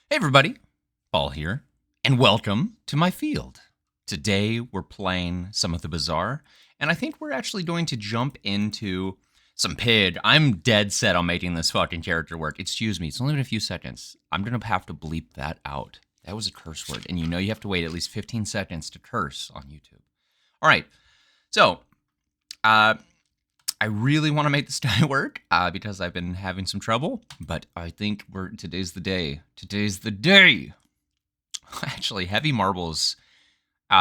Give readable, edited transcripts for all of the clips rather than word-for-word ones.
Hey everybody, Paul here, and welcome to my field. Today we're playing some of the Bazaar, and I think we're actually going to jump into some pig. I'm dead set on making this fucking character work. Excuse me, it's only been a few seconds. I'm gonna have to bleep that out. That was a curse word, and you know you have to wait at least 15 seconds to curse on YouTube. All right, so I really want to make this guy work because I've been having some trouble, but I think today's the day. Today's the day. Actually, heavy marbles.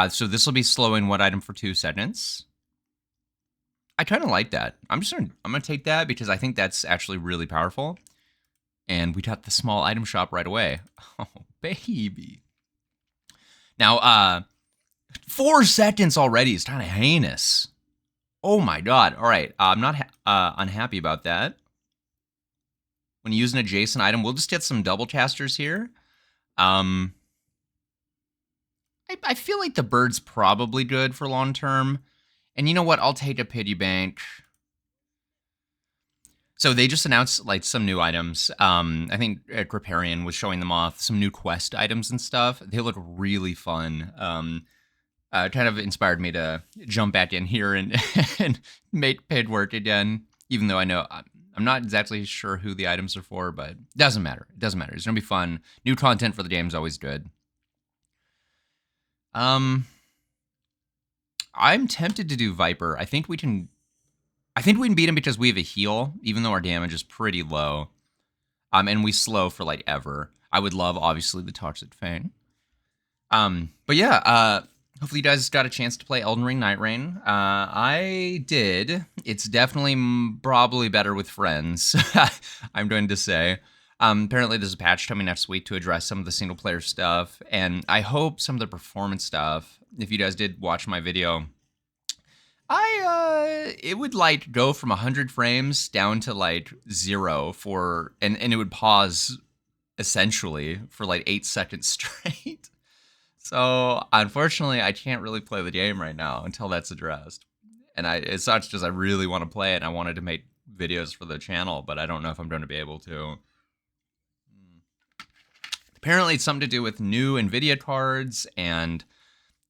So this will be slowing one item for 2 seconds. I kind of like that. I'm gonna take that because I think that's actually really powerful. And we got the small item shop right away. Oh, baby. Now, 4 seconds already is kind of heinous. Oh my god. All right. I'm not unhappy about that. When you use an adjacent item, we'll just get some double casters here. I feel like the bird's probably good for long term. And you know what? I'll take a pity bank. So they just announced like some new items. I think Kriparian was showing them off, some new quest items and stuff. They look really fun. Kind of inspired me to jump back in here and and make PID work again, even though I know I'm not exactly sure who the items are for, but it doesn't matter. It doesn't matter. It's gonna be fun. New content for the game is always good. I'm tempted to do Viper. I think we can beat him because we have a heal, even though our damage is pretty low. And we slow for like ever. I would love obviously the Toxic Fang. But yeah, hopefully you guys got a chance to play Elden Ring Night Rain. I did. It's definitely probably better with friends, I'm going to say. Apparently there's a patch coming next week to address some of the single player stuff, and I hope some of the performance stuff, if you guys did watch my video, it would like go from 100 frames down to like 0 for, and it would pause essentially for like 8 seconds straight. So unfortunately, I can't really play the game right now until that's addressed. And it's such as I really want to play it, and I wanted to make videos for the channel, but I don't know if I'm going to be able to. Apparently, it's something to do with new NVIDIA cards and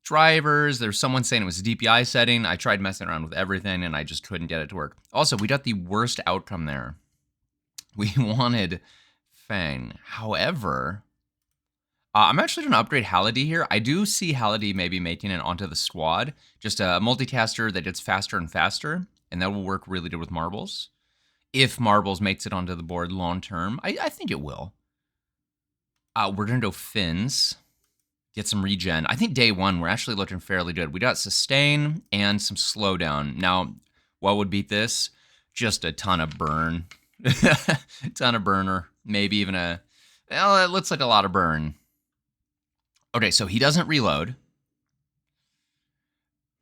drivers. There's someone saying it was a DPI setting. I tried messing around with everything, and I just couldn't get it to work. Also, we got the worst outcome there. We wanted Fang. However, I'm actually going to upgrade Halidi here. I do see Halidi maybe making it onto the squad. Just a multicaster that gets faster and faster, and that will work really good with Marbles. If Marbles makes it onto the board long term, I think it will. We're going to go Fins, get some regen. I think day 1, we're actually looking fairly good. We got Sustain and some Slowdown. Now, what would beat this? Just a ton of burn. A ton of burner. Maybe even well, it looks like a lot of burn. Okay, so he doesn't reload.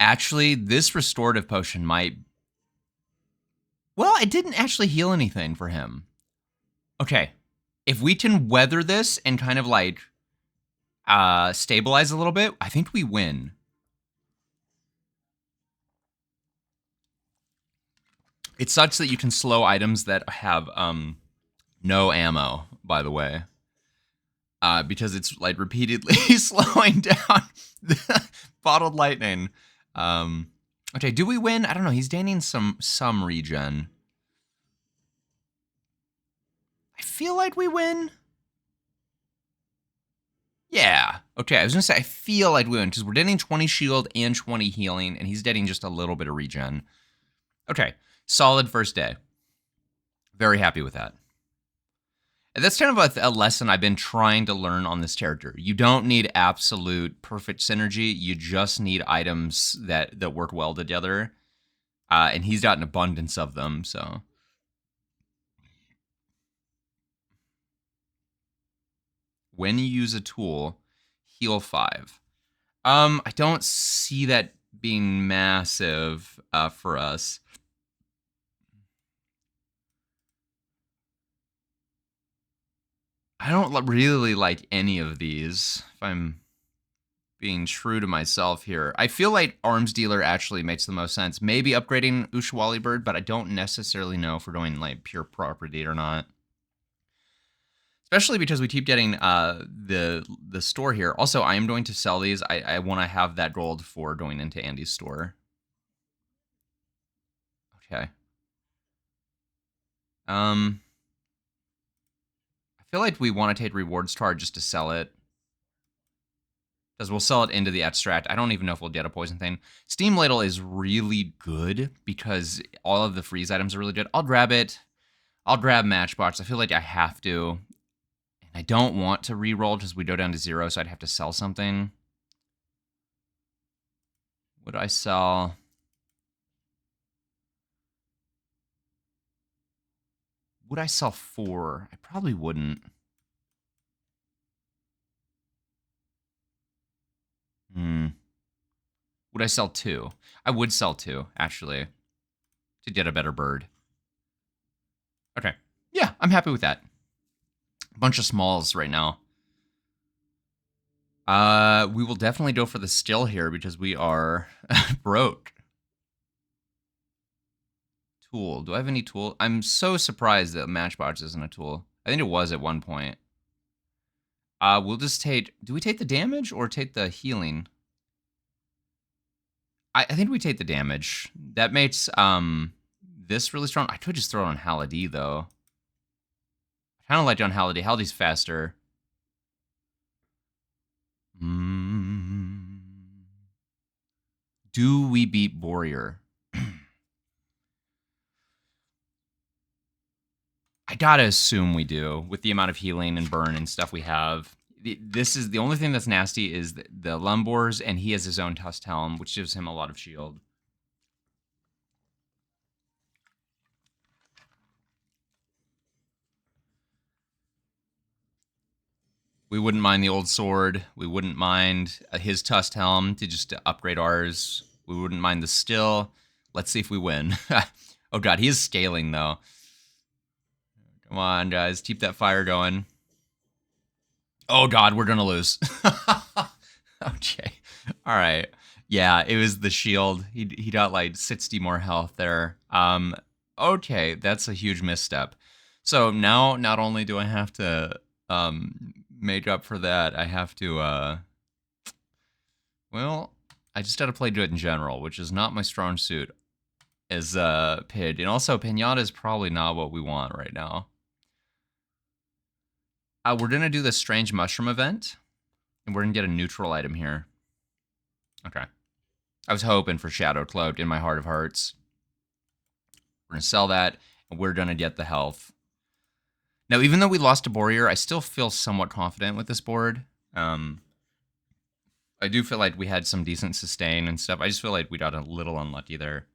Actually, this restorative potion might... Well, it didn't actually heal anything for him. Okay, if we can weather this and kind of like stabilize a little bit, I think we win. It sucks that you can slow items that have no ammo, by the way. Because it's like repeatedly slowing down the bottled lightning. Okay, do we win? I don't know. He's gaining some regen. I feel like we win. Yeah. Okay, I was gonna say I feel like we win because we're getting 20 shield and 20 healing, and he's getting just a little bit of regen. Okay, solid first day. Very happy with that. And that's kind of a lesson I've been trying to learn on this character. You don't need absolute perfect synergy. You just need items that work well together. And he's got an abundance of them, so. When you use a tool, heal 5. I don't see that being massive for us. I don't really like any of these, if I'm being true to myself here. I feel like Arms Dealer actually makes the most sense. Maybe upgrading Ushawali Bird, but I don't necessarily know if we're going like pure property or not. Especially because we keep getting the store here. Also, I am going to sell these. I want to have that gold for going into Andy's store. Okay. I feel like we want to take rewards card just to sell it. Because we'll sell it into the extract. I don't even know if we'll get a poison thing. Steam Ladle is really good because all of the freeze items are really good. I'll grab it. I'll grab Matchbox. I feel like I have to. And I don't want to re-roll because we go down to 0, so I'd have to sell something. Would I sell? Would I sell 4? I probably wouldn't. Would I sell 2? I would sell 2, actually, to get a better bird. Okay. Yeah, I'm happy with that. A bunch of smalls right now. We will definitely go for the still here because we are broke. Tool. Do I have any tool? I'm so surprised that Matchbox isn't a tool. I think it was at one point. We'll just take... Do we take the damage or take the healing? I think we take the damage. That makes this really strong. I could just throw it on Haladi, though. I kind of like on Haladi. Haladi's faster. Do we beat Warrior? I gotta assume we do, with the amount of healing and burn and stuff we have. This is the only thing that's nasty is the Lumbors, and he has his own Tusk Helm, which gives him a lot of shield. We wouldn't mind the old sword. We wouldn't mind his Tusk Helm to just upgrade ours. We wouldn't mind the still. Let's see if we win. Oh god, he is scaling though. Come on, guys, keep that fire going. Oh god, we're gonna lose. Okay, all right. Yeah, it was the shield. He got like 60 more health there. Okay, that's a huge misstep. So now, not only do I have to make up for that, I have to well, I just got to play good in general, which is not my strong suit as Pid. And also, Pinata is probably not what we want right now. We're going to do the Strange Mushroom event, and we're going to get a neutral item here. Okay. I was hoping for Shadow Cloak in my heart of hearts. We're going to sell that, and we're going to get the health. Now, even though we lost to Warrior, I still feel somewhat confident with this board. I do feel like we had some decent sustain and stuff. I just feel like we got a little unlucky there.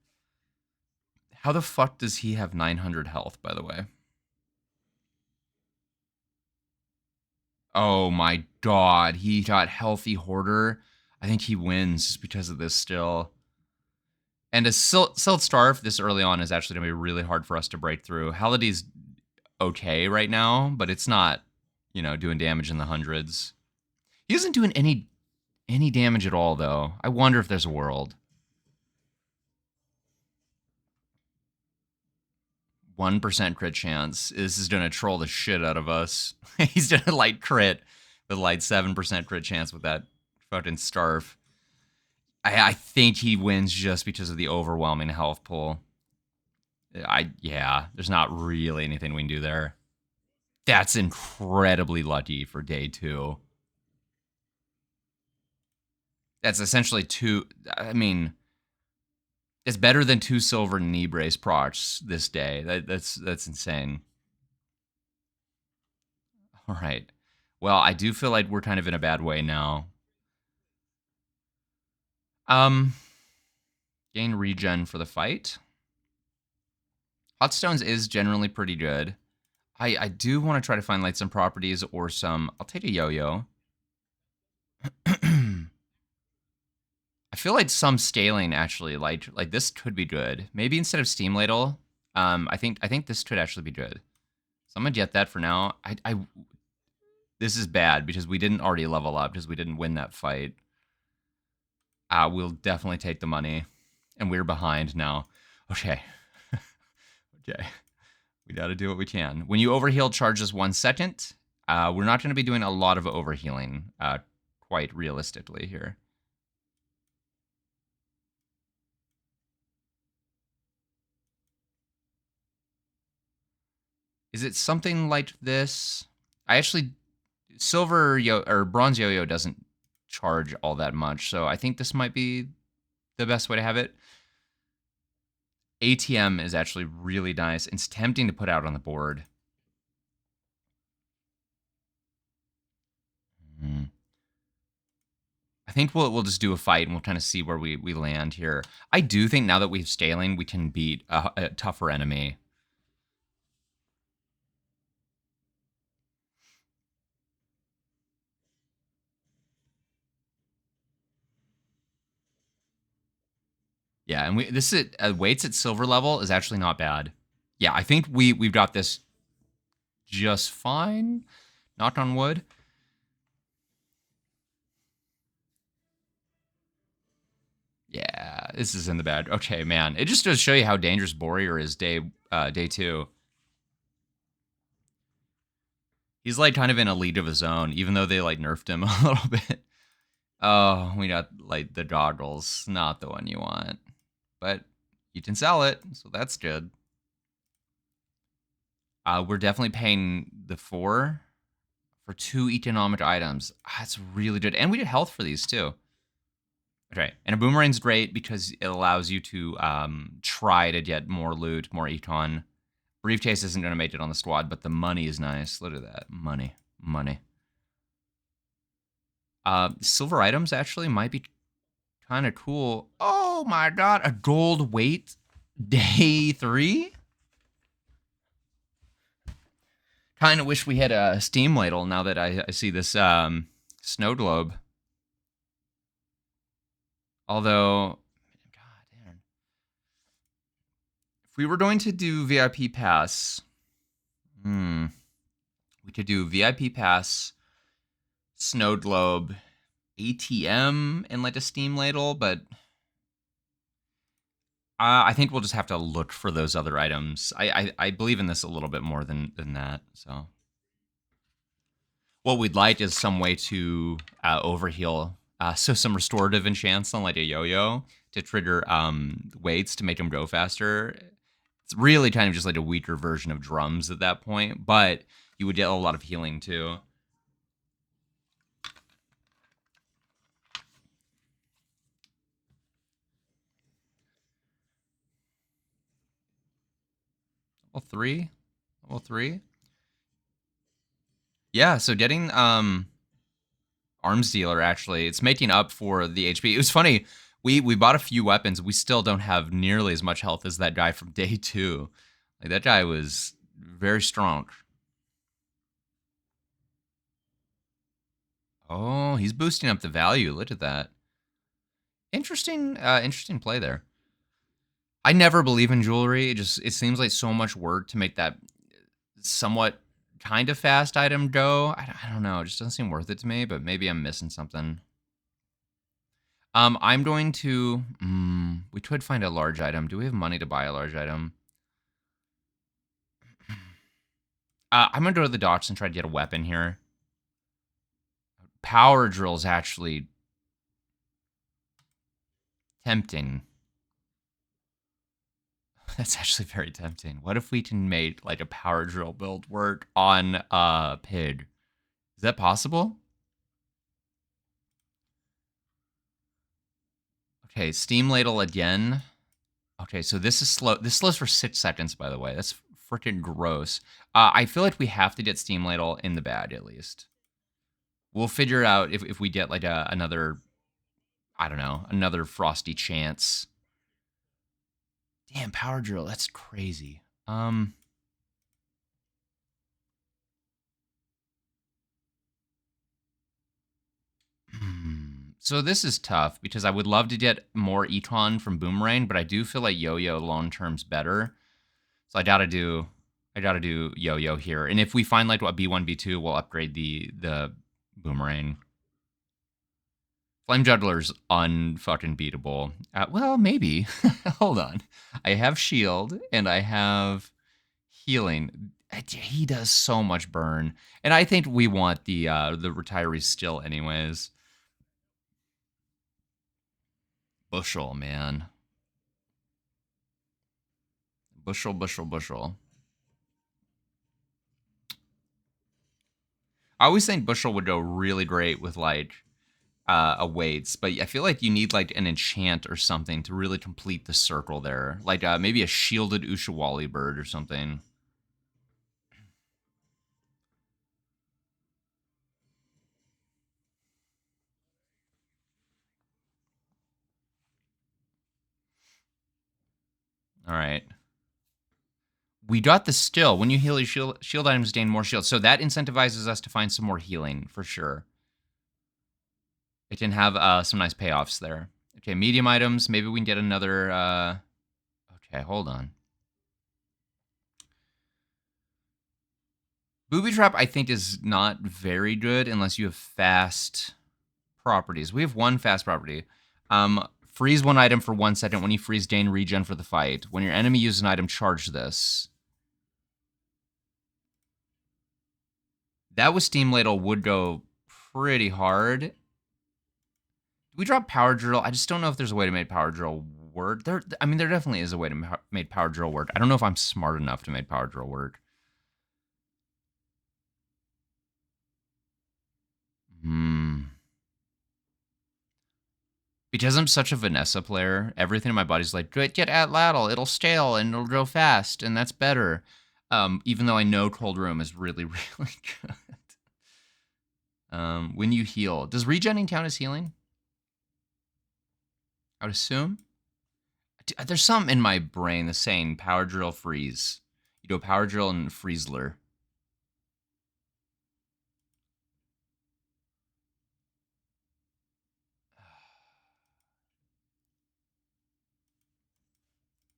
How the fuck does he have 900 health, by the way? Oh my god, he got Healthy Hoarder. I think he wins just because of this still. And a Silt Starve this early on is actually going to be really hard for us to break through. Haladi's okay right now, but it's not, you know, doing damage in the hundreds. He isn't doing any damage at all, though. I wonder if there's a world. 1% crit chance. This is going to troll the shit out of us. He's going to, like, crit with, like, 7% crit chance with that fucking Starve. I think he wins just because of the overwhelming health pool. Yeah, there's not really anything we can do there. That's incredibly lucky for day 2. That's essentially 2. I mean, it's better than 2 silver knee brace procs this day. That's insane. All right. Well, I do feel like we're kind of in a bad way now. Gain regen for the fight. Hot Stones is generally pretty good. I do want to try to find like some properties or some... I'll take a yo-yo. I feel like some scaling actually, like this could be good. Maybe instead of Steam Ladle, I think this could actually be good. So I'm gonna get that for now. This is bad because we didn't already level up because we didn't win that fight. We'll definitely take the money, and we're behind now. Okay. Okay. We gotta do what we can. When you overheal, charges 1 second. We're not going to be doing a lot of overhealing, quite realistically here. Is it something like this? I actually silver or bronze yo-yo doesn't charge all that much, so I think this might be the best way to have it. ATM is actually really nice. It's tempting to put out on the board. I think we'll just do a fight and we'll kind of see where we land here. I do think now that we have scaling, we can beat a tougher enemy. Yeah, and this is weights at silver level is actually not bad. Yeah, I think we've got this just fine. Knock on wood. Yeah, this is in the bad. Okay, man. It just does show you how dangerous Warrior is day 2. He's like kind of in a league of his own, even though they like nerfed him a little bit. Oh, we got like the goggles, not the one you want. But you can sell it, so that's good. We're definitely paying the 4 for 2 economic items. That's really good. And we did health for these too. Okay, and a boomerang's great because it allows you to try to get more loot, more econ. Briefcase isn't going to make it on the squad, but the money is nice. Look at that. Money. Silver items actually might be kind of cool. Oh my god, a gold weight day 3? Kind of wish we had a steam ladle now that I see this snow globe. Although, god damn. If we were going to do VIP pass, we could do VIP pass, snow globe, ATM, and like a steam ladle, but I think we'll just have to look for those other items. I believe in this a little bit more than that. So what we'd like is some way to overheal. So some restorative enchants on like a yo-yo to trigger weights to make them go faster. It's really kind of just like a weaker version of drums at that point, but you would get a lot of healing too. Level 3. Yeah, so getting arms dealer actually, it's making up for the HP. It was funny. We bought a few weapons. We still don't have nearly as much health as that guy from day 2. Like that guy was very strong. Oh, he's boosting up the value. Look at that. Interesting play there. I never believe in jewelry. It seems like so much work to make that somewhat kind of fast item go. I don't know. It just doesn't seem worth it to me, but maybe I'm missing something. I'm going to. We could find a large item. Do we have money to buy a large item? I'm gonna go to the docks and try to get a weapon here. Power drill is actually tempting. That's actually very tempting. What if we can make like a power drill build work on pig? Is that possible? Okay, steam ladle again. Okay, so this is slow. This slows for 6 seconds, by the way. That's freaking gross. I feel like we have to get steam ladle in the bag at least. We'll figure out if we get like another, I don't know, another frosty chance. Damn, power drill. That's crazy. So this is tough because I would love to get more econ from Boomerang, but I do feel like Yo-Yo long term's better. So I gotta do Yo-Yo here. And if we find like what B1, B2, we'll upgrade the Boomerang. Flame Juggler's unfucking beatable. Well, maybe. Hold on. I have shield and I have healing. He does so much burn, and I think we want the retirees still, anyways. Bushel, man, bushel, bushel, bushel. I always think bushel would go really great with like a weights, but I feel like you need like an enchant or something to really complete the circle there, like maybe a shielded Ushawali bird or something. All right. We got the still. When you heal your shield items gain more shield. So that incentivizes us to find some more healing for sure. It can have some nice payoffs there. Okay, medium items. Maybe we can get another. Okay, hold on. Booby trap, I think, is not very good unless you have fast properties. We have one fast property. Freeze one item for 1 second. When you freeze, gain regen for the fight. When your enemy uses an item, charge this. That with Steam Ladle would go pretty hard. Do we drop Power Drill? I just don't know if there's a way to make Power Drill work. There definitely is a way to make Power Drill work. I don't know if I'm smart enough to make Power Drill work. Because I'm such a Vanessa player, everything in my body's like, get at Ladle, it'll stale and it'll go fast, and that's better. Even though I know Cold Room is really, really good. When you heal, does regenning count as healing? I would assume. There's something in my brain that's saying Power Drill freeze. You go Power Drill and Freezler.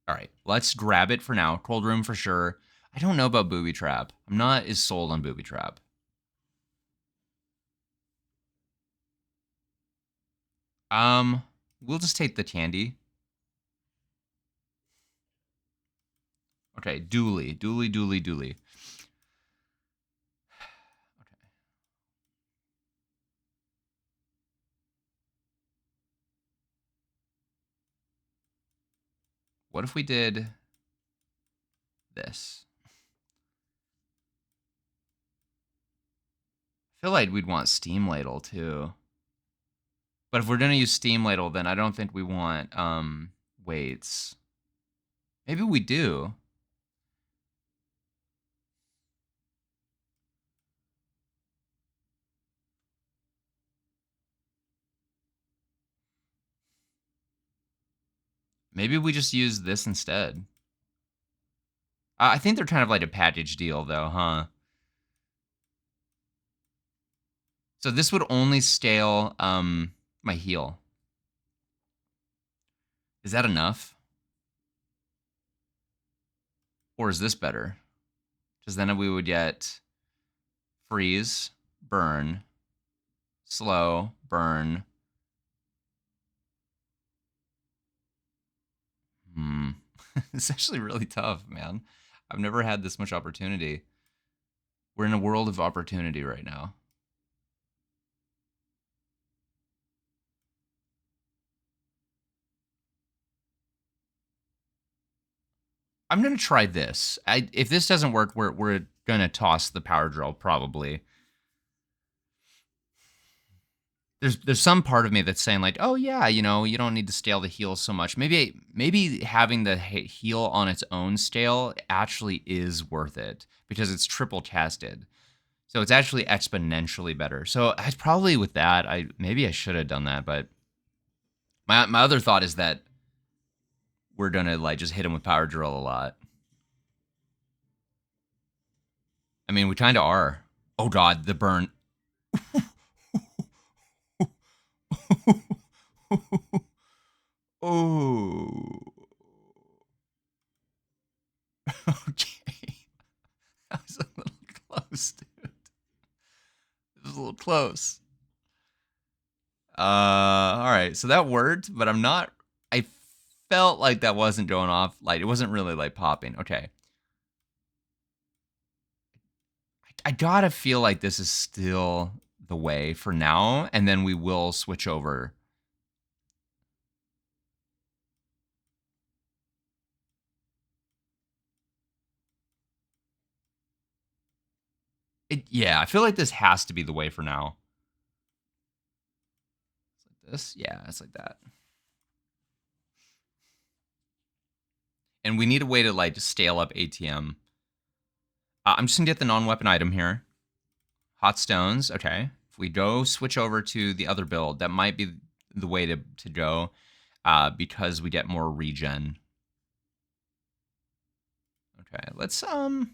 All right, let's grab it for now. Cold Room for sure. I don't know about Booby Trap. I'm not as sold on Booby Trap. We'll just take the candy. Okay, Dooley. Okay. What if we did this? I feel like we'd want Steam Ladle too. But if we're gonna use Steam Ladle, then I don't think we want weights. Maybe we do. Maybe we just use this instead. I think they're kind of like a package deal though, huh? So this would only scale my heal. Is that enough? Or is this better? Because then we would get freeze, burn, slow, burn. It's actually really tough, man. I've never had this much opportunity. We're in a world of opportunity right now. I'm gonna try this. If this doesn't work, we're gonna toss the power drill probably. There's some part of me that's saying like, oh yeah, you don't need to scale the heal so much. Maybe having the heal on its own scale actually is worth it because it's triple casted, so it's actually exponentially better. So I probably with that, maybe I should have done that, but my other thought is that we're gonna like just hit him with power drill a lot. I mean, we kind of are. Oh god, the burn. Oh. Okay. That was a little close, dude. It was a little close. All right. So that worked, but I felt like that wasn't going off. Like, it wasn't really like popping. Okay. I gotta feel like this is still the way for now, and then we will switch over. Yeah, I feel like this has to be the way for now. This, yeah, it's like that. And we need a way to like scale up ATM. I'm just gonna get the non-weapon item here. Hot stones, okay. If we go switch over to the other build, that might be the way to go, because we get more regen. Okay, let's what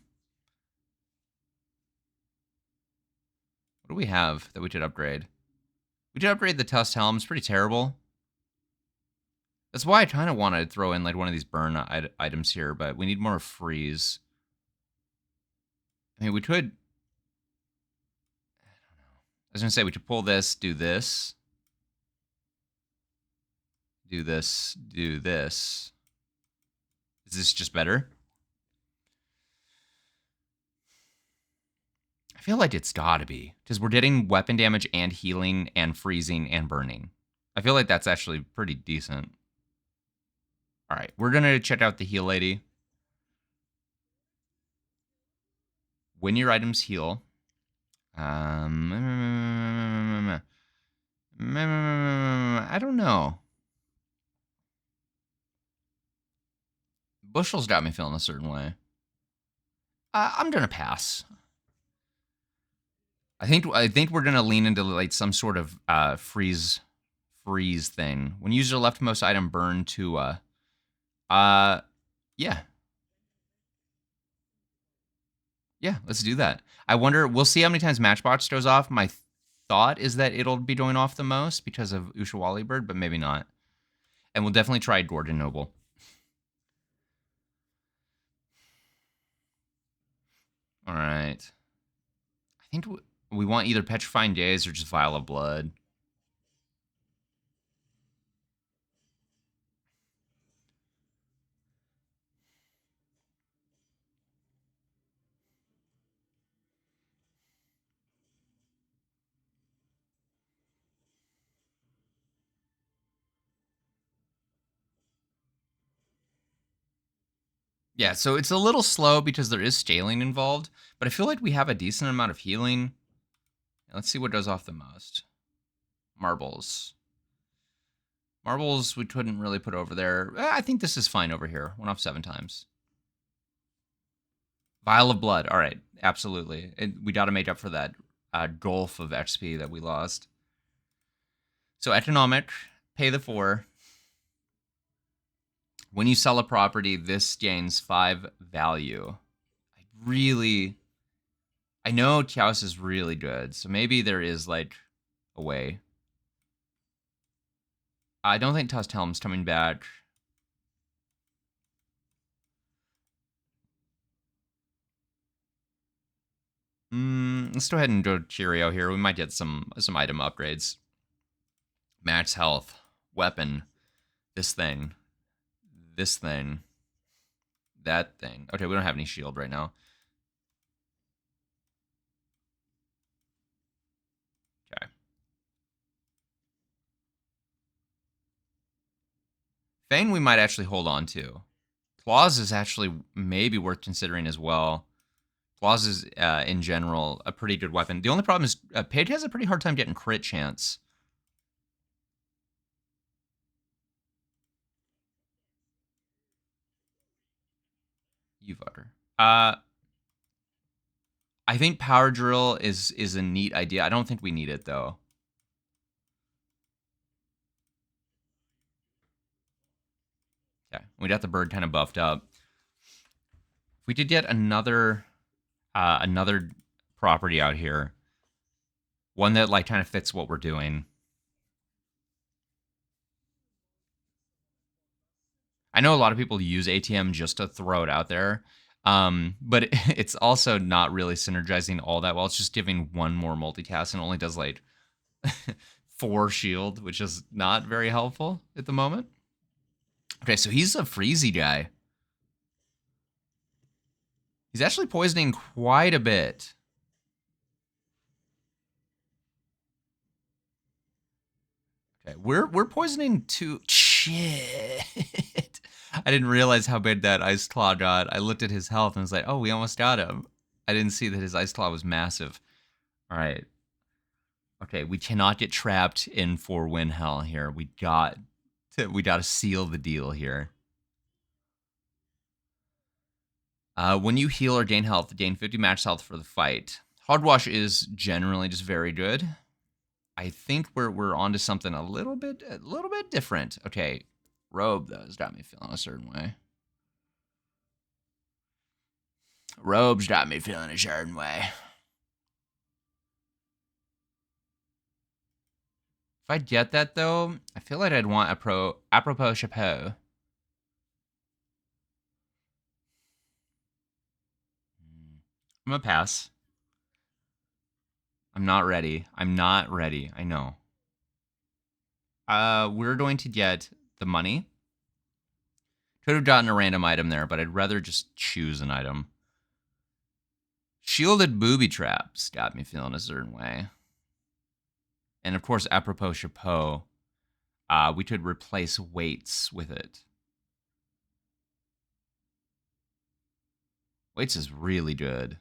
do we have that we did upgrade? We did upgrade the Tusk Helm. It's pretty terrible. That's why I kind of wanted to throw in like one of these burn items here, but we need more freeze. I mean, we could. I was gonna say we could pull this, do this, do this, do this. Is this just better? I feel like it's gotta be because we're getting weapon damage and healing and freezing and burning. I feel like that's actually pretty decent. All right, we're gonna check out the heal lady. When your items heal, I don't know. Bushel's got me feeling a certain way. I'm gonna pass. I think we're gonna lean into like some sort of freeze thing. When you use your leftmost item, burn to yeah. Yeah, let's do that. I wonder, we'll see how many times Matchbox goes off. My thought is that it'll be going off the most because of Ushawali Bird, but maybe not. And we'll definitely try Gordon Noble. All right. I think we want either Petrifying Gaze or just Vial of Blood. Yeah, so it's a little slow because there is scaling involved, but I feel like we have a decent amount of healing. Let's see what goes off the most. Marbles. Marbles we couldn't really put over there. I think this is fine over here. 1 off 7 times. Vial of Blood. All right, absolutely. We got to make up for that gulf of XP that we lost. So economic, pay the 4. When you sell a property, this gains 5 value. I know Chaos is really good, so maybe there is like a way. I don't think Tusk Helm's coming back. Let's go ahead and go Cheerio here. We might get some item upgrades. Max health, weapon, this thing, that thing. Okay, we don't have any shield right now. Okay. Fang we might actually hold on to. Claws is actually maybe worth considering as well. Claws is, in general, a pretty good weapon. The only problem is Page has a pretty hard time getting crit chance. You fucker. I think Power Drill is a neat idea. I don't think we need it, though. Okay, we got the bird kind of buffed up. If we did get another property out here, one that like kind of fits what we're doing. I know a lot of people use ATM just to throw it out there, but it's also not really synergizing all that well. It's just giving one more multicast and only does like 4 shield, which is not very helpful at the moment. Okay, so he's a freezy guy. He's actually poisoning quite a bit. Okay, we're poisoning two. Shit. I didn't realize how big that ice claw got. I looked at his health and was like, oh, we almost got him. I didn't see that his ice claw was massive. All right. Okay, we cannot get trapped in 4-win hell here. We got to seal the deal here. When you heal or gain health, gain 50 max health for the fight. Hard wash is generally just very good. I think we're onto something a little bit different. Okay, robe though has got me feeling a certain way. Robe's got me feeling a certain way. If I get that though, I feel like I'd want apropos chapeau. I'm gonna pass. I'm not ready. I know. We're going to get the money. Could have gotten a random item there, but I'd rather just choose an item. Shielded booby traps got me feeling a certain way. And of course, apropos chapeau, we could replace weights with it. Weights is really good.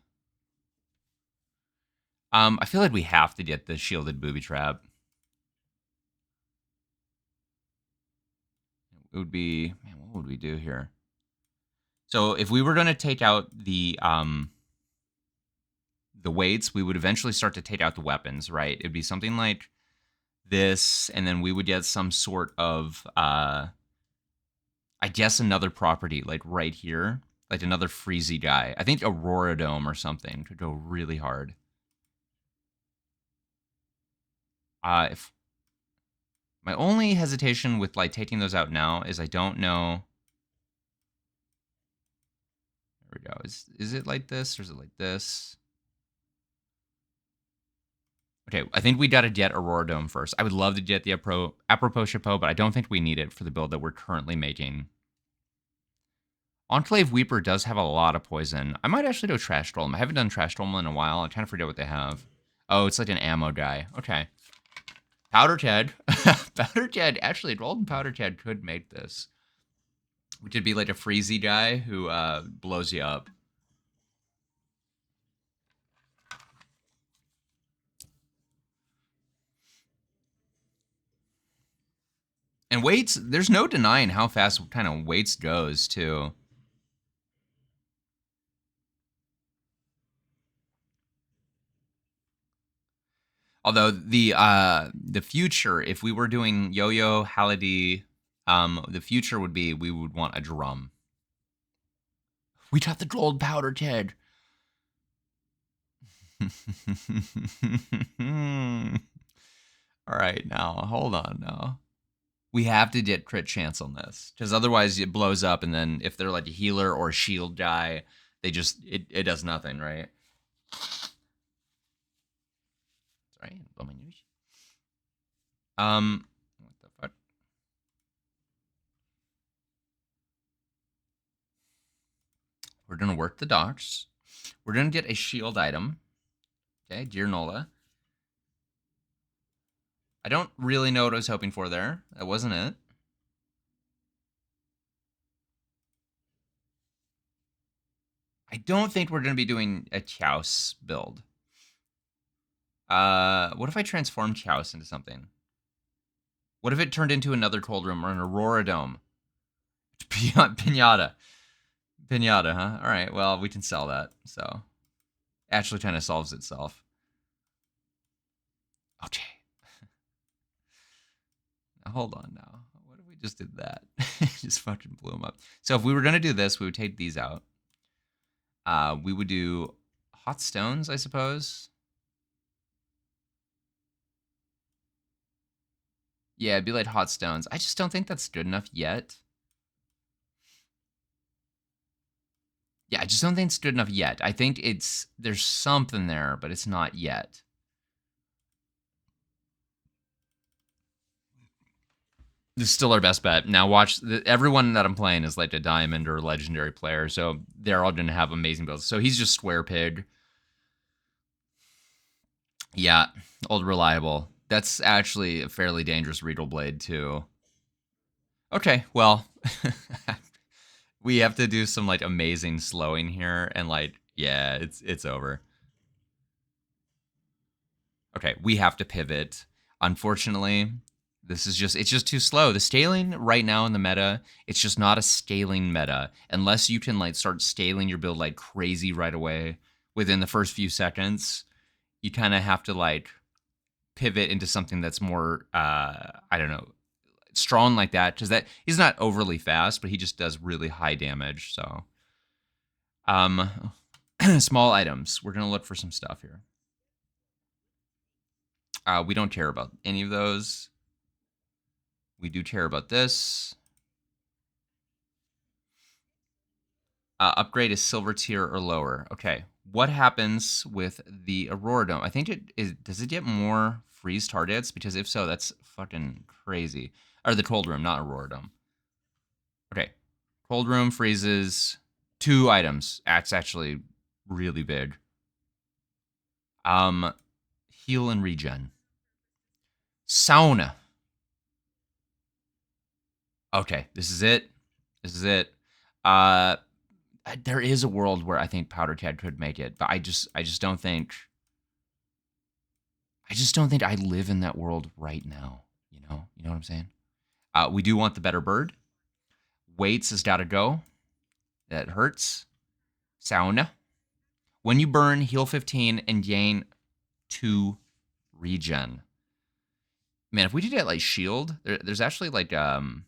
I feel like we have to get the shielded booby trap. It would be, man, what would we do here? So if we were going to take out the weights, we would eventually start to take out the weapons, right? It'd be something like this, and then we would get some sort of, I guess, another property, like right here, like another freezy guy. I think Aurora Dome or something could go really hard. If my only hesitation with like taking those out now is I don't know. There we go. Is it like this or is it like this? Okay, I think we got to get Aurora Dome first. I would love to get the apropos chapeau, but I don't think we need it for the build that we're currently making. Enclave Weeper does have a lot of poison. I might actually go Trash Troll. I haven't done Trash Troll in a while. I kind of forget what they have. Oh, it's like an ammo guy. Okay. Powder Ted. Powder Ted. Actually, Golden Powder Ted could make this. We could be like a freezy guy who blows you up. And weights, there's no denying how fast kind of weights goes, too. Although the future, if we were doing Yo-Yo, Halliday, the future would be we would want a drum. We got the gold powder, Ted. All right, now hold on now. We have to get crit chance on this because otherwise it blows up, and then if they're like a healer or a shield guy, they just it does nothing, right? Sorry, blow my news. What the fuck? We're gonna work the docks. We're gonna get a shield item. Okay, Dear Nola. I don't really know what I was hoping for there. That wasn't it. I don't think we're going to be doing a Chaos build. What if I transformed Chaos into something? What if it turned into another Cold Room or an Aurora Dome? Pinata. Pinata, huh? All right, well, we can sell that. So, actually kind of solves itself. Okay. Now, hold on now. What if we just did that? Just fucking blew them up. So if we were going to do this, we would take these out. We would do hot stones, I suppose. Yeah, it'd be like hot stones. I just don't think that's good enough yet. Yeah, I just don't think it's good enough yet. I think there's something there, but it's not yet. This is still our best bet. Now watch, everyone that I'm playing is like a diamond or legendary player, so they're all going to have amazing builds. So he's just Square Pig. Yeah, old reliable. That's actually a fairly dangerous Regal Blade, too. Okay, well, we have to do some, like, amazing slowing here, and, like, yeah, it's over. Okay, we have to pivot. Unfortunately, it's just too slow. The scaling right now in the meta, it's just not a scaling meta. Unless you can, like, start scaling your build like crazy right away within the first few seconds, you kind of have to, like, pivot into something that's more I don't know, strong like that, because that he's not overly fast, but he just does really high damage. So um small items. We're gonna look for some stuff here. We don't care about any of those. We do care about this. Upgrade is silver tier or lower. Okay. What happens with the Aurora Dome? I think it is. Does it get more freeze targets? Because if so, that's fucking crazy. Or the cold room, not Aurora Dome. Okay. Cold room freezes 2 items. That's actually really big. Heal and regen. Sauna. Okay, this is it. This is it. There is a world where I think Powder Cat could make it, but I just don't think. I just don't think I live in that world right now. You know what I'm saying. We do want the better bird. Weights has got to go. That hurts. Sauna. When you burn, heal 15 and gain 2 regen. Man, if we did it like shield, there's actually like some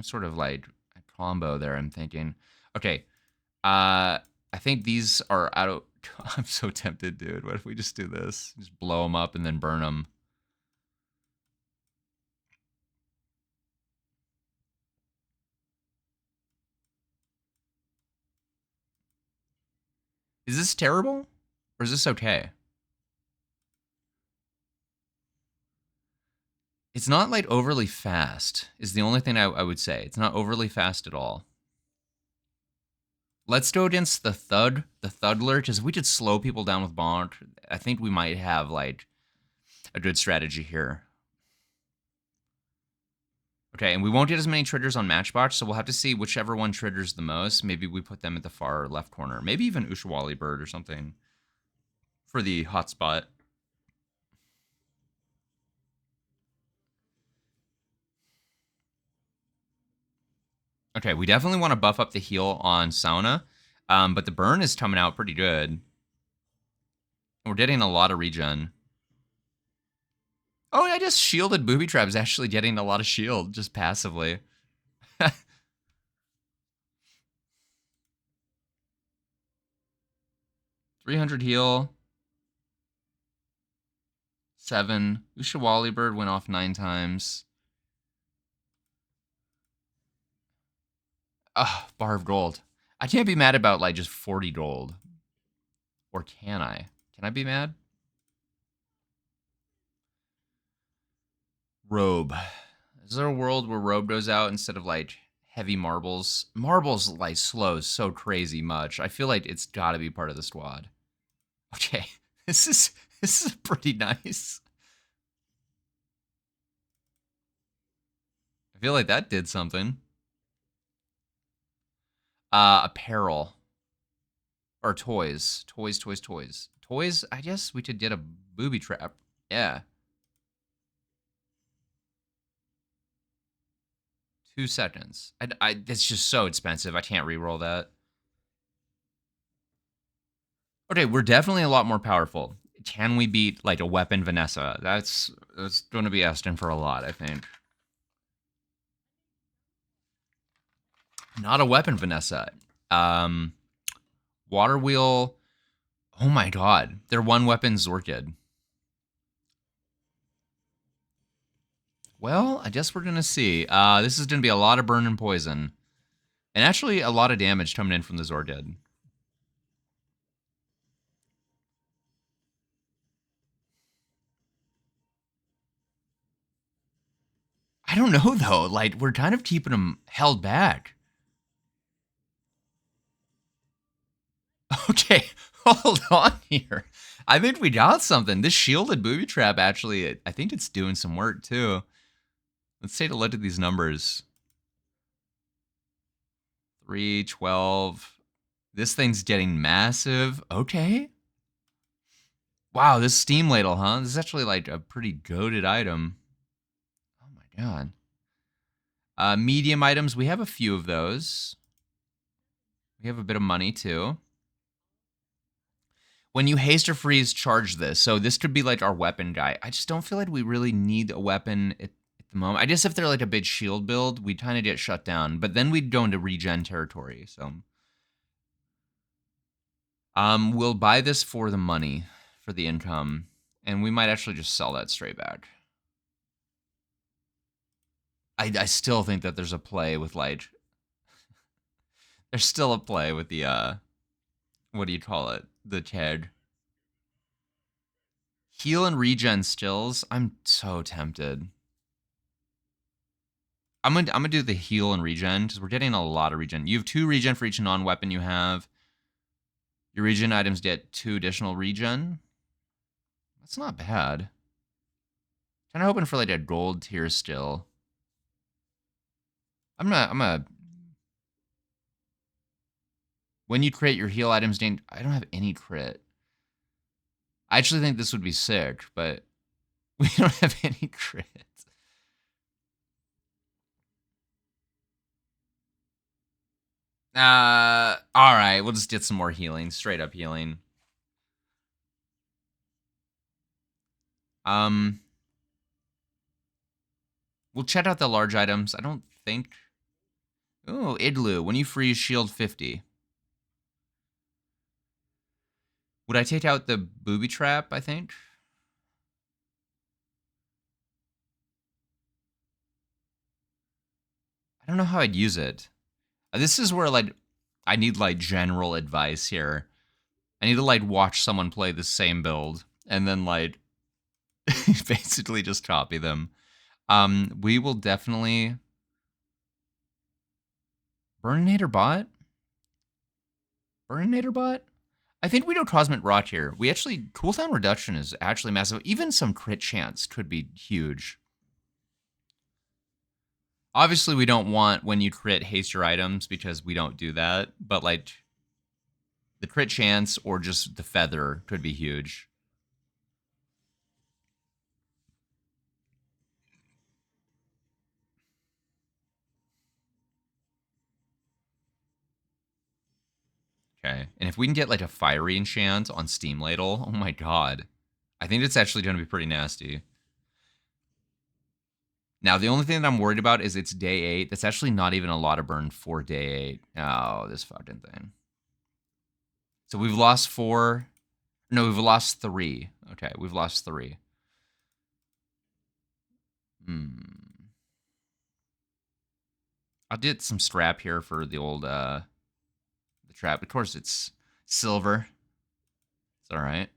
sort of like a combo there. I'm thinking. Okay, I think these are out of. I'm so tempted, dude. What if we just do this? Just blow them up and then burn them. Is this terrible? Or is this okay? It's not like overly fast, is the only thing I would say. It's not overly fast at all. Let's go against the Thudler, because if we could slow people down with Bonk, I think we might have, like, a good strategy here. Okay, and we won't get as many triggers on Matchbox, so we'll have to see whichever one triggers the most. Maybe we put them at the far left corner. Maybe even Ushawali Bird or something for the hotspot. Okay, we definitely want to buff up the heal on Sauna, but the burn is coming out pretty good. We're getting a lot of regen. Oh, I just shielded Booby Trap is actually getting a lot of shield, just passively. 300 heal. 7. Ushawali Bird went off 9 times. Ugh, bar of gold. I can't be mad about, like, just 40 gold. Or can I? Can I be mad? Robe. Is there a world where Robe goes out instead of, like, heavy marbles? Marbles, like, slows so crazy much. I feel like it's got to be part of the squad. Okay, this is pretty nice. I feel like that did something. Apparel. Or toys. Toys, I guess we could get a booby trap. Yeah. 2 seconds. It's just so expensive. I can't reroll that. Okay, we're definitely a lot more powerful. Can we beat, like, a weapon Vanessa? That's going to be asking for a lot, I think. Not a weapon Vanessa. Water wheel. Oh my god. They're one weapon Zorkid. Well, I guess we're going to see. This is going to be a lot of burn and poison. And actually a lot of damage coming in from the Zorkid. I don't know, though. Like, we're kind of keeping them held back. Okay, hold on here. I think we got something. This shielded booby trap actually, I think it's doing some work too. Let's take a look at these numbers. 312. This thing's getting massive. Okay. Wow, this steam ladle, huh? This is actually like a pretty goated item. Oh my god. Medium items, we have a few of those. We have a bit of money too. When you haste or freeze, charge this. So this could be like our weapon guy. I just don't feel like we really need a weapon at the moment. I guess if they're like a big shield build, we'd kind of get shut down. But then we'd go into regen territory. So we'll buy this for the money, for the income. And we might actually just sell that straight back. I still think that there's a play with like... There's still a play with the, what do you call it? The tag. Heal and regen stills. I'm so tempted. I'm gonna do the heal and regen because we're getting a lot of regen. You have 2 regen for each non-weapon you have. Your regen items get 2 additional regen. That's not bad. Kind of hoping for like a gold tier still. I'm gonna. When you crit, your heal items gain. I don't have any crit. I actually think this would be sick, but we don't have any crit. All right, we'll just get some more healing, straight up healing. We'll check out the large items. I don't think. Oh, Igloo. When you freeze, shield 50. Would I take out the booby trap, I think? I don't know how I'd use it. This is where, like, I need, like, general advice here. I need to, like, watch someone play the same build and then, like, basically just copy them. We will definitely... Burninator bot? Burninator bot? I think we do Cosmic Rock here. We actually... Cooldown reduction is actually massive. Even some crit chance could be huge. Obviously, we don't want when you crit haste your items because we don't do that. But, like, the crit chance or just the feather could be huge. Okay. And if we can get, like, a fiery enchant on Steam Ladle, oh my god. I think it's actually going to be pretty nasty. Now, the only thing that I'm worried about is it's day 8. That's actually not even a lot of burn for day 8. Oh, this fucking thing. So we've lost 4. No, we've lost 3. Okay, we've lost 3. I'll get some strap here for the old, the trap. Of course, it's silver. It's alright.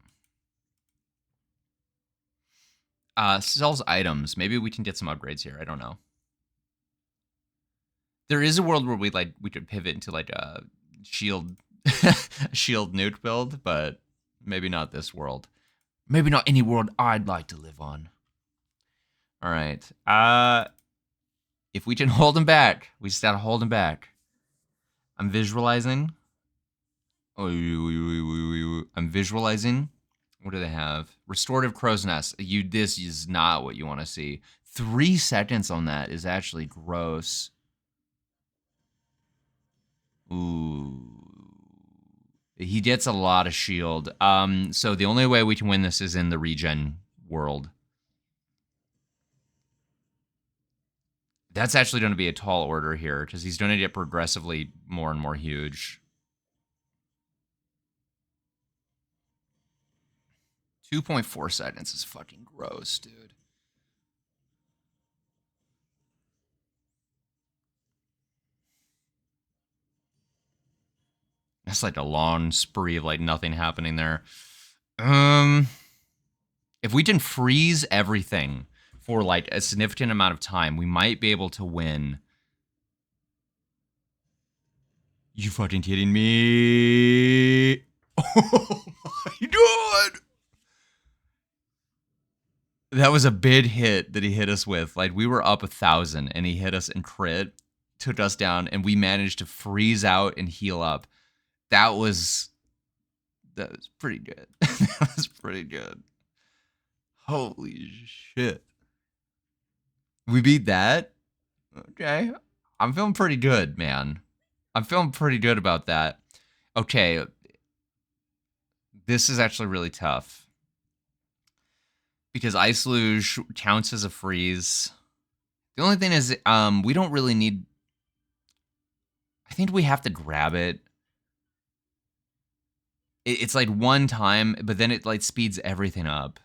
Sells items. Maybe we can get some upgrades here. I don't know. There is a world where we could pivot into like a shield shield nuke build, but maybe not this world. Maybe not any world I'd like to live on. All right. If we can hold him back, we just gotta hold him back. I'm visualizing. I'm visualizing. What do they have? Restorative crow's nest. This is not what you want to see. 3 seconds on that is actually gross. Ooh. He gets a lot of shield. So the only way we can win this is in the regen world. That's actually going to be a tall order here because he's going to get progressively more and more huge. 2.4 seconds is fucking gross, dude. That's like a long spree of like nothing happening there. If we can freeze everything for like a significant amount of time, we might be able to win. You fucking kidding me? Oh my god! That was a big hit that he hit us with. Like, we were up 1,000 and he hit us and crit, took us down, and we managed to freeze out and heal up. That was pretty good. That was pretty good. Holy shit. We beat that? Okay. I'm feeling pretty good, man. I'm feeling pretty good about that. Okay. This is actually really tough. Because Ice Luge counts as a freeze. The only thing is, we don't really need... I think we have to grab it. It's like one time, but then it like speeds everything up.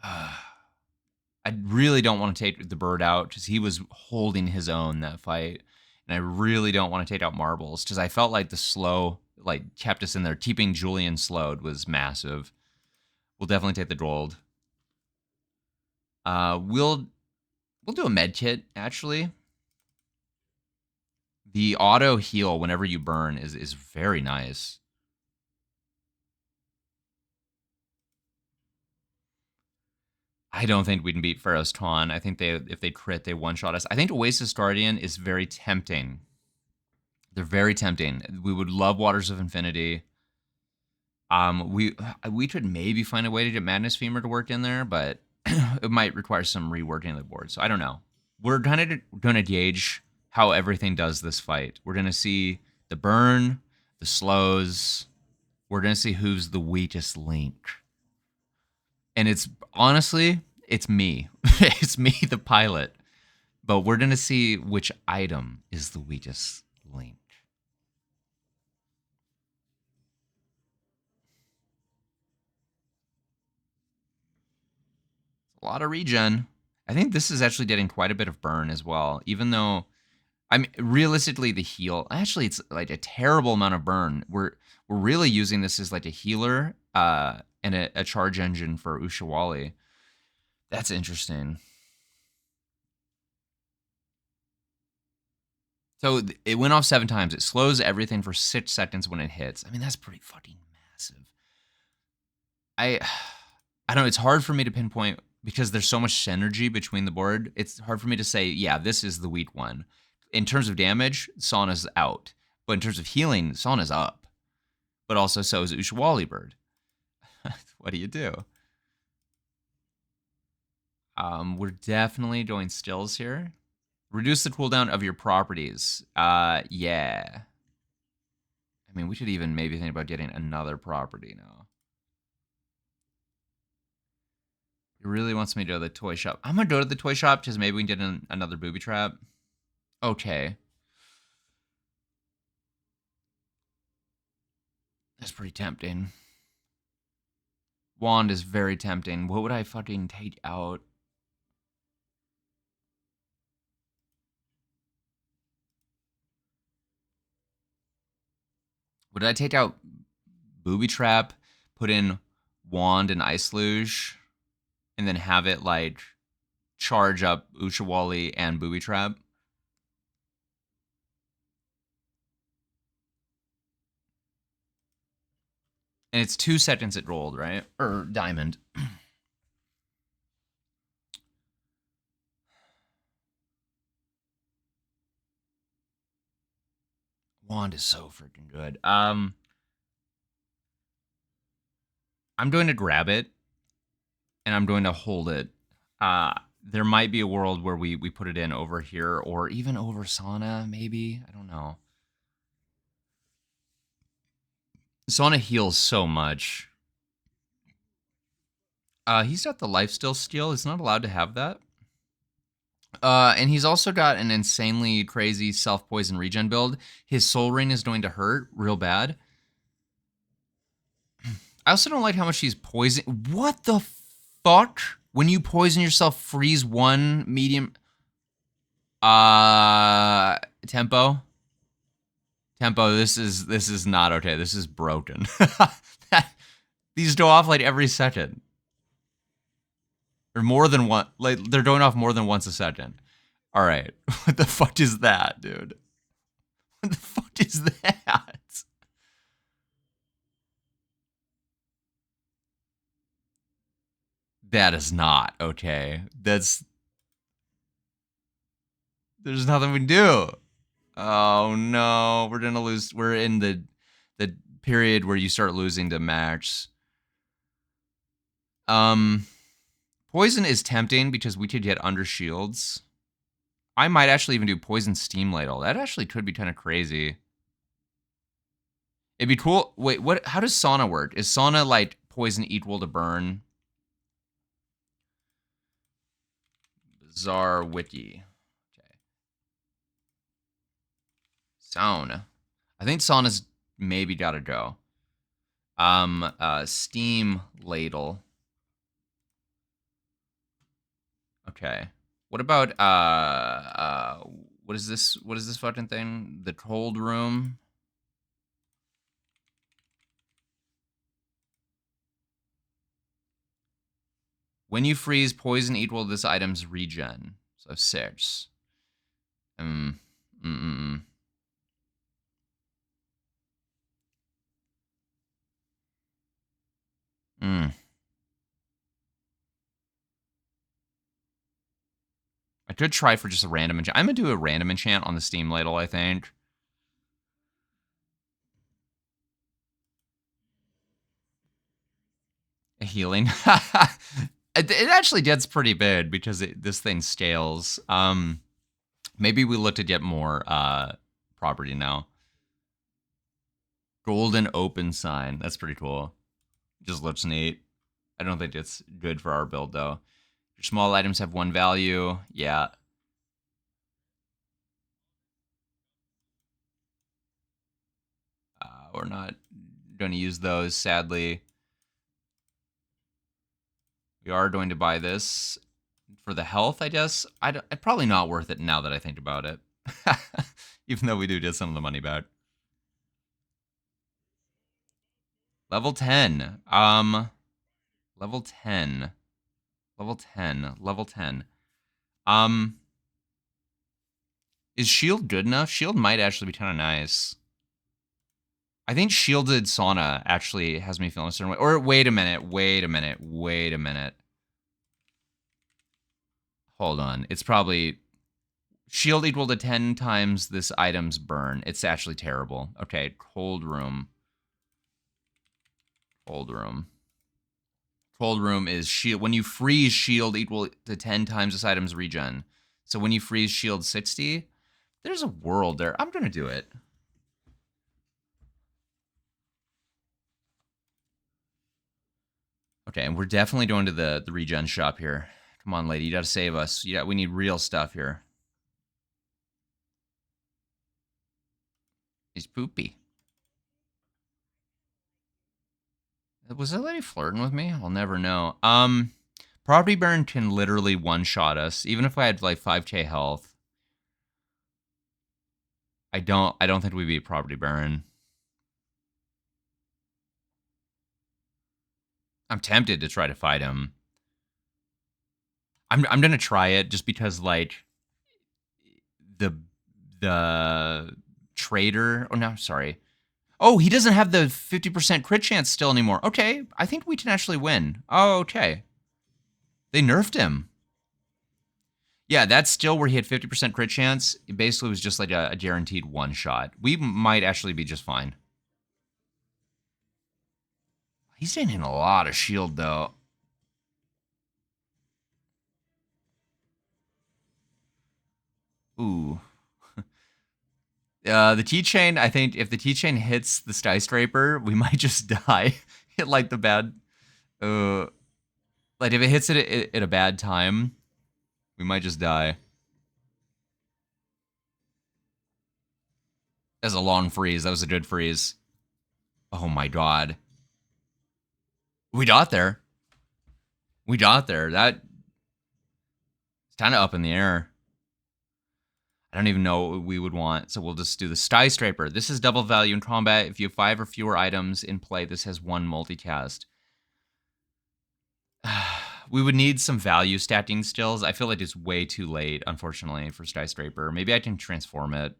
I really don't want to take the bird out because he was holding his own that fight. And I really don't want to take out Marbles because I felt like the slow like kept us in there. Keeping Julian slowed was massive. We'll definitely take the gold. We'll do a med kit, actually. The auto heal whenever you burn is very nice. I don't think we can beat Pharaoh's Taunt. I think if they crit, they one-shot us. I think Oasis Guardian is very tempting. They're very tempting. We would love Waters of Infinity. We could maybe find a way to get Madness Femur to work in there, but it might require some reworking of the board. So I don't know. We're kind of going to gauge how everything does this fight. We're going to see the burn, the slows. We're going to see who's the weakest link. And it's honestly, it's me. It's me, the pilot. But we're going to see which item is the weakest link. A lot of regen. I think this is actually getting quite a bit of burn as well, even though realistically the heal. Actually, it's like a terrible amount of burn. We're really using this as like a healer and a charge engine for Ushawali. That's interesting. So it went off 7 times. It slows everything for 6 seconds when it hits. I mean, that's pretty fucking massive. I don't know. It's hard for me to pinpoint because there's so much synergy between the board. It's hard for me to say, yeah, this is the weak one. In terms of damage, Sauna's out. But in terms of healing, Sauna's up. But also so is Ushawali Bird. What do you do? We're definitely doing stills here. Reduce the cooldown of your properties. Yeah. I mean, we should even maybe think about getting another property now. He really wants me to go to the toy shop. I'm going to go to the toy shop because maybe we can get another booby trap. Okay. That's pretty tempting. Wand is very tempting. What would I fucking take out? Would I take out Booby Trap, put in Wand and Ice Luge, and then have it like charge up Ushawali and Booby Trap? And it's 2 seconds it rolled, right? Or diamond. Wand is so freaking good. I'm going to grab it, and I'm going to hold it. There might be a world where we put it in over here, or even over Sauna, maybe. I don't know. Sauna heals so much. He's got the lifesteal steal. He's not allowed to have that. And he's also got an insanely crazy self-poison regen build. His soul ring is going to hurt real bad. I also don't like how much he's poison. What the fuck? When you poison yourself, freeze 1 medium. Tempo. Tempo, this is not okay. This is broken. These go off like every second. Or more than one. Like, they're going off more than once a second. All right. What the fuck is that, dude? What the fuck is that? That is not okay. There's nothing we can do. Oh no, we're gonna lose. We're in the period where you start losing to max. Um, poison is tempting because we could get under shields. I might actually even do poison steam ladle. That actually could be kind of crazy. It'd be cool. Wait, what? How does sauna work? Is sauna like poison equal to burn? Bazaar wiki. Okay. Sauna. I think sauna's maybe gotta go. Steam ladle. Okay. What about what is this? What is this fucking thing? The cold room. When you freeze, poison equal to this item's regen. So 6. Mm. Mm-mm. Mm. I could try for just a random enchant. I'm gonna do a random enchant on the steam ladle, I think. A healing. It actually gets pretty bad because this thing scales. Maybe we look to get more property now. Golden open sign. That's pretty cool. Just looks neat. I don't think it's good for our build though. Your small items have 1 value. Yeah. We're not going to use those, sadly. We are going to buy this for the health, I guess. Probably not worth it now that I think about it. Even though we do get some of the money back. Level 10. Level 10. Level 10. Level 10. Is shield good enough? Shield might actually be kind of nice. I think shielded sauna actually has me feeling a certain way. Or wait a minute. Hold on. It's probably shield equal to 10 times this item's burn. It's actually terrible. Okay, cold room. Cold room. Cold room is shield. When you freeze, shield equal to 10 times this item's regen. So when you freeze, shield 60. There's a world there. I'm going to do it. Okay, and we're definitely going to the regen shop here. Come on, lady. You got to save us. Yeah, we need real stuff here. He's poopy. Was that lady flirting with me? I'll never know. Property burn can literally one-shot us, even if I had like 5k health. I don't think we beat property burn. I'm tempted to try to fight him. I'm gonna try it just because like the trader. Oh no, sorry. Oh, he doesn't have the 50% crit chance still anymore. Okay, I think we can actually win. Oh, okay. They nerfed him. Yeah, that's still where he had 50% crit chance. It basically was just like a guaranteed one shot. We might actually be just fine. He's taking a lot of shield though. Ooh. The T-Chain, I think if the T-Chain hits the skyscraper, we might just die. Hit like the bad... like if it hits it at a bad time, we might just die. That's a long freeze. That was a good freeze. Oh my god. We got there. We got there. That... It's kind of up in the air. I don't even know what we would want, so we'll just do the skyscraper. This is double value in combat. If you have 5 or fewer items in play, this has 1 multicast. We would need some value stacking stills. I feel like it's way too late, unfortunately, for skyscraper. Maybe I can transform it.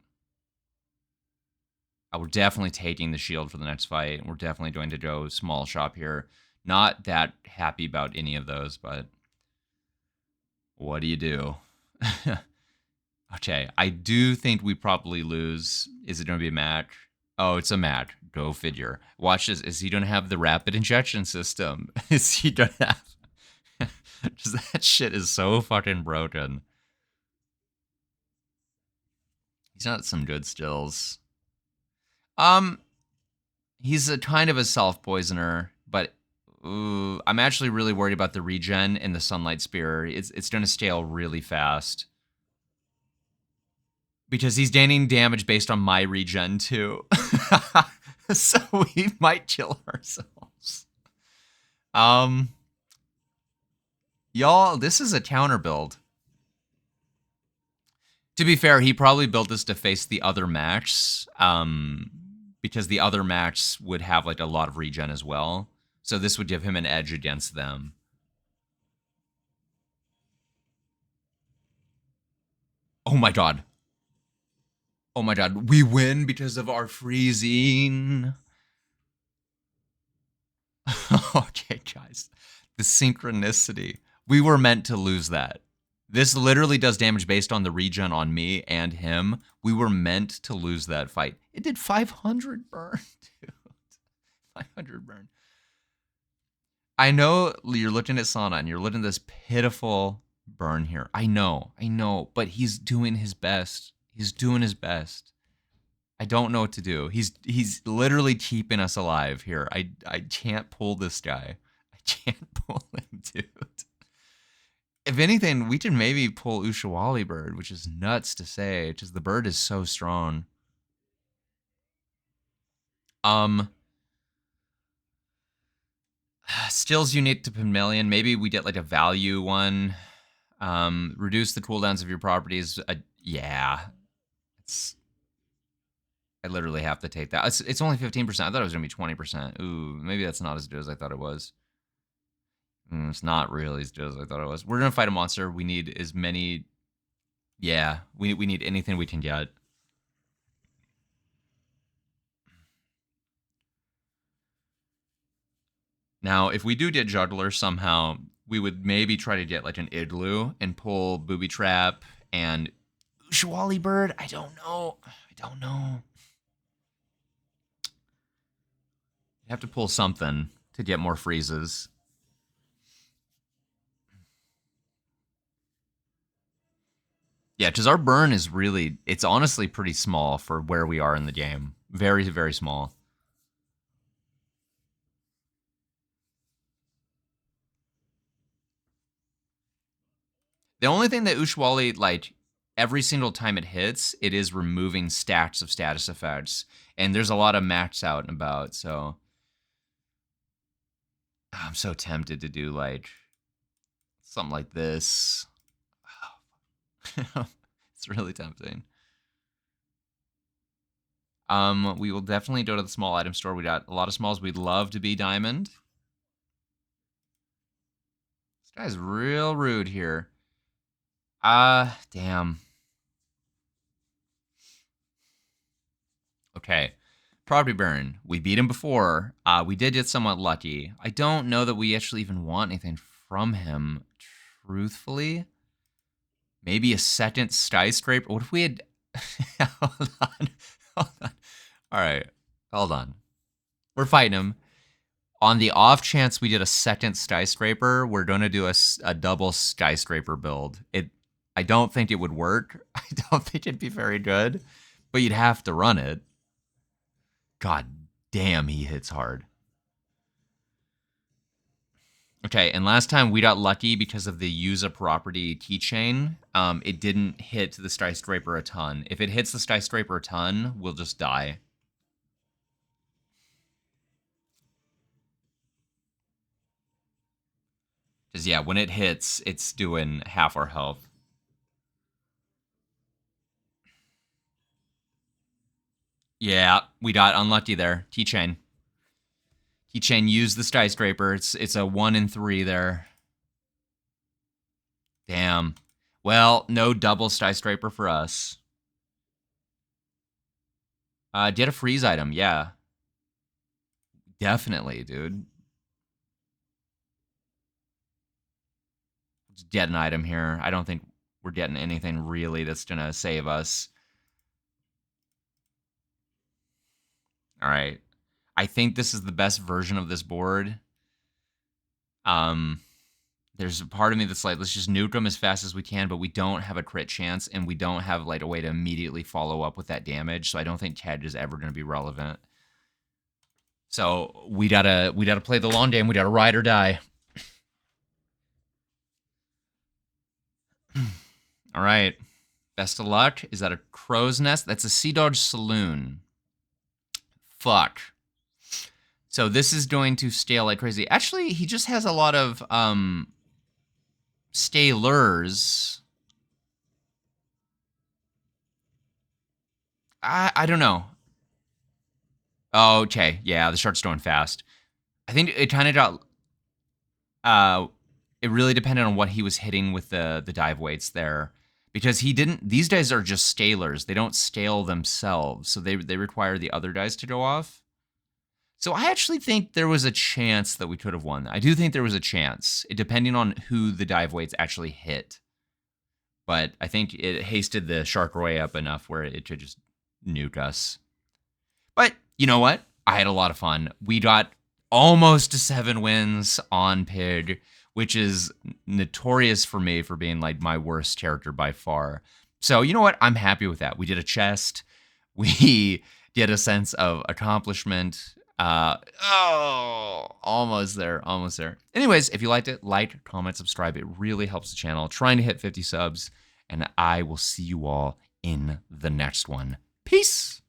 We're definitely taking the shield for the next fight. We're definitely going to go small shop here. Not that happy about any of those, but what do you do? Okay, I do think we probably lose. Is it going to be a match? Oh, it's a match. Go figure. Watch this. Is he going to have the rapid injection system? Is he going to have... Just, that shit is so fucking broken. He's not some good stills. Um, he's a kind of a self-poisoner, but I'm actually really worried about the regen in the Sunlight Spear. It's going to scale really fast. Because he's gaining damage based on my regen, too. So we might kill ourselves. Y'all, this is a counter build. To be fair, he probably built this to face the other mechs, because the other mechs would have like a lot of regen as well. So this would give him an edge against them. Oh my god. Oh my god, we win because of our freezing. Okay, guys. The synchronicity. We were meant to lose that. This literally does damage based on the regen on me and him. We were meant to lose that fight. It did 500 burn, dude. 500 burn. I know you're looking at Sauna and you're looking at this pitiful burn here. I know, but he's doing his best. He's doing his best. I don't know what to do. He's literally keeping us alive here. I can't pull this guy. I can't pull him, dude. If anything, we can maybe pull Ushawali Bird, which is nuts to say, because the bird is so strong. Stills unique to Pygmalion. Maybe we get like a value one. Reduce the cooldowns of your properties. Yeah. I literally have to take that. It's only 15%. I thought it was going to be 20%. Ooh, maybe that's not as good as I thought it was. It's not really as good as I thought it was. We're going to fight a monster. We need as many... Yeah, we need anything we can get. Now, if we do get Juggler somehow, we would maybe try to get like an Igloo and pull Booby Trap and Ushawali Bird. I don't know. You have to pull something to get more freezes. Yeah, because our burn is really, it's honestly pretty small for where we are in the game. Very, very small. The only thing that Ushawali, like, every single time it hits, it is removing stacks of status effects. And there's a lot of max out and about, so... I'm so tempted to do, like, something like this. It's really tempting. We will definitely go to the small item store. We got a lot of smalls. We'd love to be diamond. This guy's real rude here. Damn. Okay. Property Baron. We beat him before. We did get somewhat lucky. I don't know that we actually even want anything from him, truthfully. Maybe a second skyscraper. What if we had... Hold on. All right. Hold on. We're fighting him. On the off chance we did a second skyscraper, we're going to do a double skyscraper build. I don't think it would work. I don't think it'd be very good, but you'd have to run it. God damn, he hits hard. Okay, and last time we got lucky because of the use a property keychain. It didn't hit the skyscraper a ton. If it hits the skyscraper a ton, we'll just die. Because, yeah, when it hits, it's doing half our health. Yeah, we got unlucky there. Keychain. Keychain used the skyscraper. It's a 1 in 3 there. Damn. Well, no double skyscraper for us. Get a freeze item, yeah. Definitely, dude. Let's get an item here. I don't think we're getting anything really that's going to save us. All right. I think this is the best version of this board. There's a part of me that's like, let's just nuke them as fast as we can, but we don't have a crit chance, and we don't have like a way to immediately follow up with that damage. So I don't think Ted is ever going to be relevant. So we gotta play the long game. We gotta ride or die. All right. Best of luck. Is that a crow's nest? That's a Sea Dodge Saloon. Fuck. So this is going to scale like crazy. Actually, he just has a lot of stalers. I don't know. Oh, okay. Yeah, the shark's going fast. I think it kind of got... it really depended on what he was hitting with the dive weights there. Because he didn't... These guys are just scalers. They don't scale themselves. So they require the other guys to go off. So I actually think there was a chance that we could have won. I do think there was a chance, depending on who the dive weights actually hit. But I think it hasted the Shark Roy up enough where it could just nuke us. But you know what? I had a lot of fun. We got almost 7 wins on Pig, which is notorious for me for being like my worst character by far. So you know what? I'm happy with that. We did a chest. We get a sense of accomplishment. Almost there. Anyways, if you liked it, like, comment, subscribe. It really helps the channel. Trying to hit 50 subs, and I will see you all in the next one. Peace.